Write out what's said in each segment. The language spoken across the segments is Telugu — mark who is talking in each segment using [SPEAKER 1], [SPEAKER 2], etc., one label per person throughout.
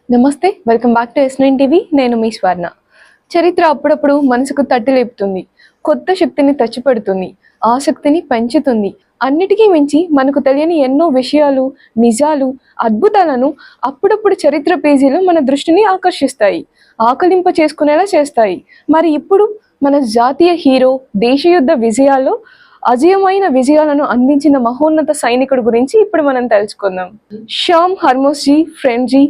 [SPEAKER 1] నమస్తే, welcome back to S9 TV. నేను మీ స్వర్ణ. చరిత్ర అప్పుడప్పుడు మనసుకు తట్టి లేపుతుంది, కొత్త శక్తిని తెచ్చిపెడుతుంది, ఆసక్తిని పెంచుతుంది. అన్నిటికీ మించి మనకు తెలియని ఎన్నో విషయాలు, నిజాలు, అద్భుతాలను అప్పుడప్పుడు చరిత్ర పేజీలు మన దృష్టిని ఆకర్షిస్తాయి, ఆకలింప చేసుకునేలా చేస్తాయి. మరి ఇప్పుడు మన జాతీయ హీరో దేశ యుద్ధ విజయాల్లో అజేయమైన విజయాలను అందించిన మహోన్నత సైనికుడు గురించి ఇప్పుడు మనం తెలుసుకుందాం. షామ్ హర్మోస్జీ ఫ్రెండ్జీ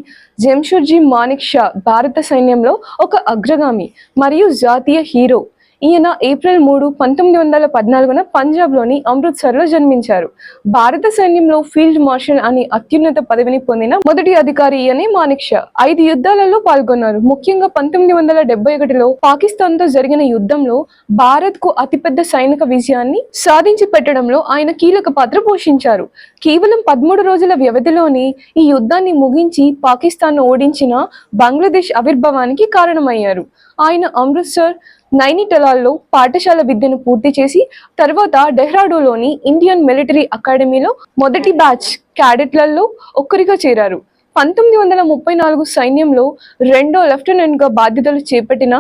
[SPEAKER 1] జంషెడ్జీ మానిక్ షా భారత సైన్యంలో ఒక అగ్రగామి మరియు జాతీయ హీరో. ఈయన ఏప్రిల్ 3, 1914 పంజాబ్లోని అమృత్సర్లో జన్మించారు. భారత సైన్యంలో ఫీల్డ్ మార్షల్ అనే అత్యున్నత పదవిని పొందిన మొదటి అధికారి ఈయనే మానిక్ షా. 5 యుద్ధాలలో పాల్గొన్నారు. ముఖ్యంగా 1971లో పాకిస్తాన్తో జరిగిన యుద్ధంలో భారత్కు అతిపెద్ద సైనిక విజయాన్ని సాధించి పెట్టడంలో ఆయన కీలక పాత్ర పోషించారు. కేవలం 13 రోజుల వ్యవధిలోనే ఈ యుద్ధాన్ని ముగించి పాకిస్తాన్ను ఓడించిన బంగ్లాదేశ్ ఆవిర్భావానికి కారణమయ్యారు. ఆయన అమృత్సర్, నైనిటాల్లో పాఠశాల విద్యను పూర్తి చేసి తర్వాత డెహ్రాడూన్లోని ఇండియన్ మిలిటరీ అకాడమీలో మొదటి బ్యాచ్ క్యాడెట్లలో ఒక్కరిగా చేరారు. 1934 సైన్యంలో 2వ లెఫ్టినెంట్గా బాధ్యతలు చేపట్టిన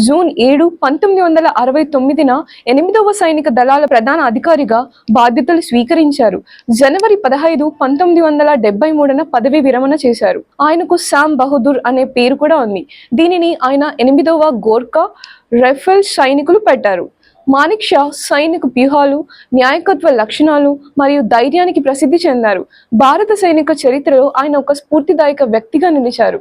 [SPEAKER 1] జూన్ 7, 1969 8వ సైనిక దళాల ప్రధాన అధికారిగా బాధ్యతలు స్వీకరించారు. జనవరి 15, 1973 పదవి విరమణ చేశారు. ఆయనకు శామ్ బహదూర్ అనే పేరు కూడా ఉంది. దీనిని ఆయన 8వ గోర్ఖా రైఫిల్స్ సైనికులు పెట్టారు. మానిక్ షా సైనిక వ్యూహాలు, నాయకత్వ లక్షణాలు మరియు ధైర్యానికి ప్రసిద్ధి చెందారు. భారత సైనిక చరిత్రలో ఆయన ఒక స్ఫూర్తిదాయక వ్యక్తిగా నిలిచారు.